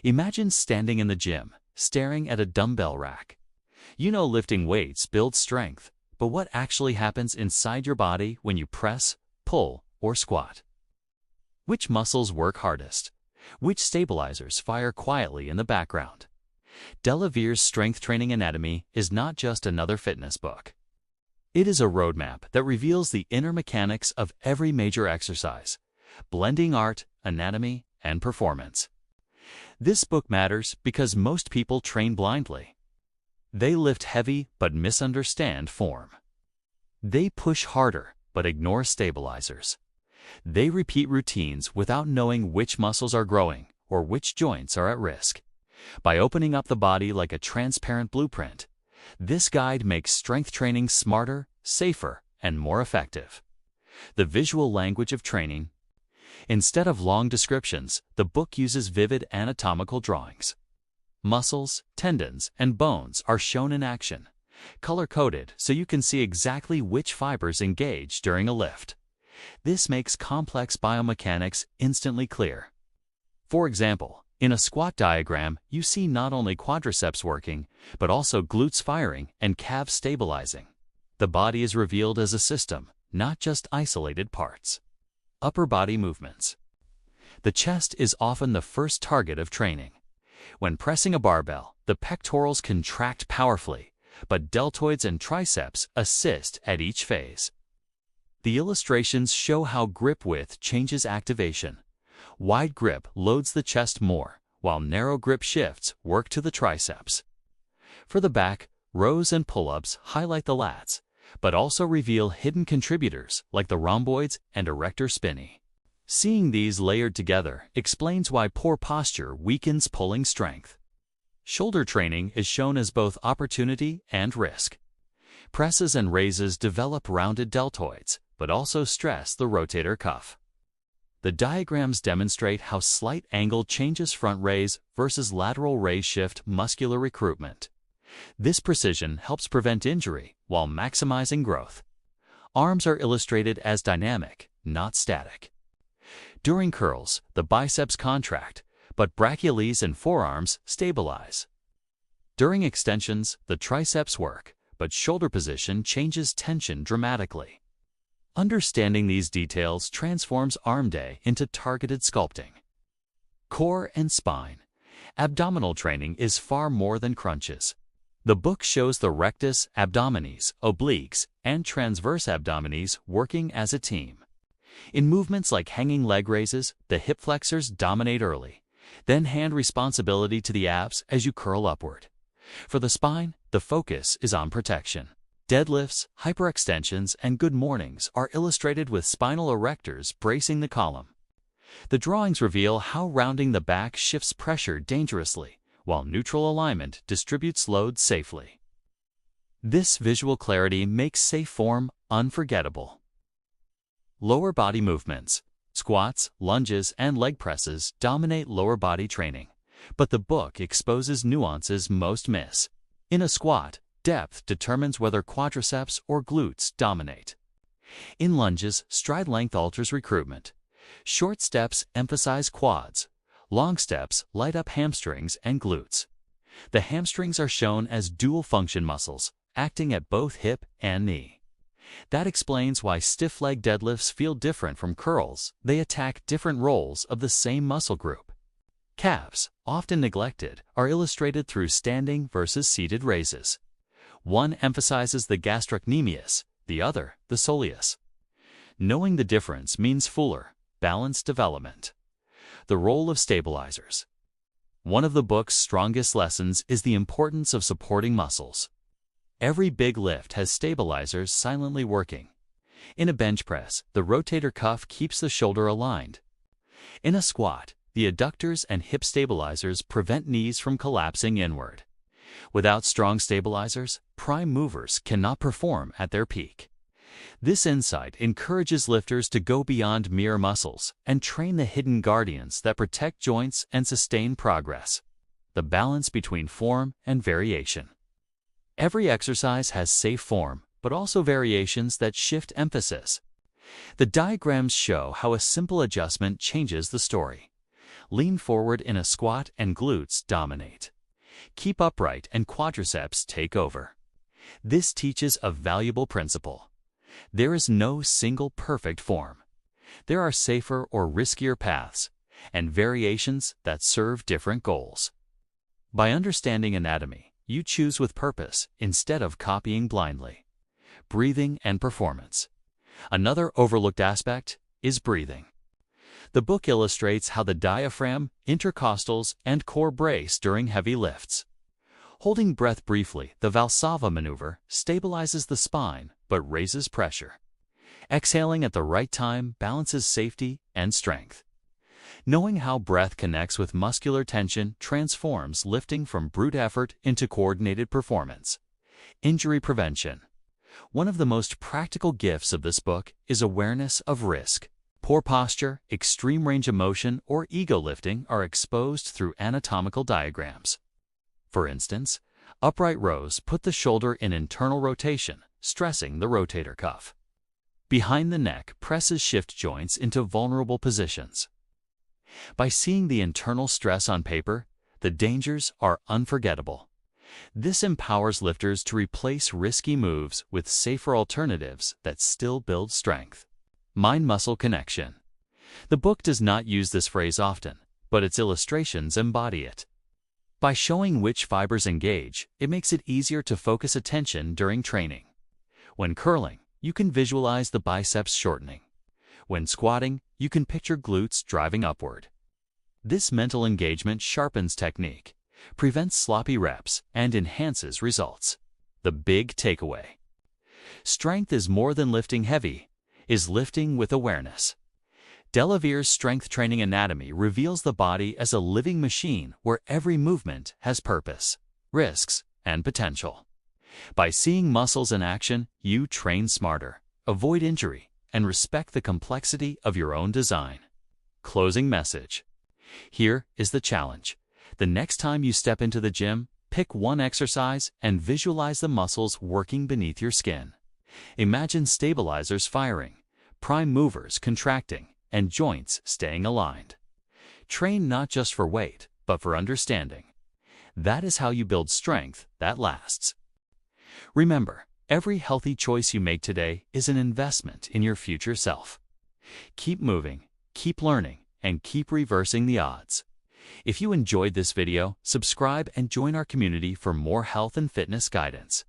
Imagine standing in the gym, staring at a dumbbell rack. You know lifting weights builds strength, but what actually happens inside your body when you press, pull, or squat? Which muscles work hardest? Which stabilizers fire quietly in the background? Delavier's Strength Training Anatomy is not just another fitness book. It is a roadmap that reveals the inner mechanics of every major exercise, blending art, anatomy, and performance. This book matters because most people train blindly. They lift heavy but misunderstand form. They push harder but ignore stabilizers. They repeat routines without knowing which muscles are growing or which joints are at risk. By opening up the body like a transparent blueprint, this guide makes strength training smarter, safer, and more effective. The visual language of training. Instead of long descriptions, the book uses vivid anatomical drawings. Muscles, tendons, and bones are shown in action, color-coded so you can see exactly which fibers engage during a lift. This makes complex biomechanics instantly clear. For example, in a squat diagram, you see not only quadriceps working, but also glutes firing and calves stabilizing. The body is revealed as a system, not just isolated parts. Upper body movements. The chest is often the first target of training. When pressing a barbell, the pectorals contract powerfully, but deltoids and triceps assist at each phase. The illustrations show how grip width changes activation. Wide grip loads the chest more, while narrow grip shifts work to the triceps. For the back, rows and pull-ups highlight the lats, but also reveal hidden contributors like the rhomboids and erector spinae. Seeing these layered together explains why poor posture weakens pulling strength. Shoulder training is shown as both opportunity and risk. Presses and raises develop rounded deltoids, but also stress the rotator cuff. The diagrams demonstrate how slight angle changes front raise versus lateral raise shift muscular recruitment. This precision helps prevent injury while maximizing growth. Arms are illustrated as dynamic, not static. During curls, the biceps contract, but brachialis and forearms stabilize. During extensions, the triceps work, but shoulder position changes tension dramatically. Understanding these details transforms arm day into targeted sculpting. Core and spine. Abdominal training is far more than crunches. The book shows the rectus abdominis, obliques, and transverse abdominis working as a team. In movements like hanging leg raises, the hip flexors dominate early, then hand responsibility to the abs as you curl upward. For the spine, the focus is on protection. Deadlifts, hyperextensions, and good mornings are illustrated with spinal erectors bracing the column. The drawings reveal how rounding the back shifts pressure dangerously, while neutral alignment distributes load safely. This visual clarity makes safe form unforgettable. Lower body movements. Squats, lunges, and leg presses dominate lower body training, but the book exposes nuances most miss. In a squat, depth determines whether quadriceps or glutes dominate. In lunges, stride length alters recruitment. Short steps emphasize quads. Long steps light up hamstrings and glutes. The hamstrings are shown as dual function muscles, acting at both hip and knee. That explains why stiff leg deadlifts feel different from curls. They attack different roles of the same muscle group. Calves, often neglected, are illustrated through standing versus seated raises. One emphasizes the gastrocnemius, the other the soleus. Knowing the difference means fuller, balanced development. The role of stabilizers. One of the book's strongest lessons is the importance of supporting muscles. Every big lift has stabilizers silently working. In a bench press, the rotator cuff keeps the shoulder aligned. In a squat, the adductors and hip stabilizers prevent knees from collapsing inward. Without strong stabilizers, prime movers cannot perform at their peak. This insight encourages lifters to go beyond mere muscles and train the hidden guardians that protect joints and sustain progress. The balance between form and variation. Every exercise has safe form, but also variations that shift emphasis. The diagrams show how a simple adjustment changes the story. Lean forward in a squat and glutes dominate. Keep upright and quadriceps take over. This teaches a valuable principle. There is no single perfect form. There are safer or riskier paths, and variations that serve different goals. By understanding anatomy, you choose with purpose instead of copying blindly. Breathing and performance. Another overlooked aspect is breathing. The book illustrates how the diaphragm, intercostals, and core brace during heavy lifts. Holding breath briefly, the Valsalva maneuver stabilizes the spine but raises pressure. Exhaling at the right time balances safety and strength. Knowing how breath connects with muscular tension transforms lifting from brute effort into coordinated performance. Injury prevention. One of the most practical gifts of this book is awareness of risk. Poor posture, extreme range of motion, or ego lifting are exposed through anatomical diagrams. For instance, upright rows put the shoulder in internal rotation, stressing the rotator cuff. Behind the neck presses shift joints into vulnerable positions. By seeing the internal stress on paper, the dangers are unforgettable. This empowers lifters to replace risky moves with safer alternatives that still build strength. Mind-muscle connection. The book does not use this phrase often, but its illustrations embody it. By showing which fibers engage, it makes it easier to focus attention during training. When curling, you can visualize the biceps shortening. When squatting, you can picture glutes driving upward. This mental engagement sharpens technique, prevents sloppy reps, and enhances results. The big takeaway. Strength is more than lifting heavy, is lifting with awareness. Delavier's strength training anatomy reveals the body as a living machine where every movement has purpose, risks, and potential. By seeing muscles in action, you train smarter, avoid injury, and respect the complexity of your own design. Closing message. Here is the challenge. The next time you step into the gym, pick one exercise and visualize the muscles working beneath your skin. Imagine stabilizers firing, prime movers contracting, and joints staying aligned. Train not just for weight, but for understanding. That is how you build strength that lasts. Remember, every healthy choice you make today is an investment in your future self. Keep moving, keep learning, and keep reversing the odds. If you enjoyed this video, subscribe and join our community for more health and fitness guidance.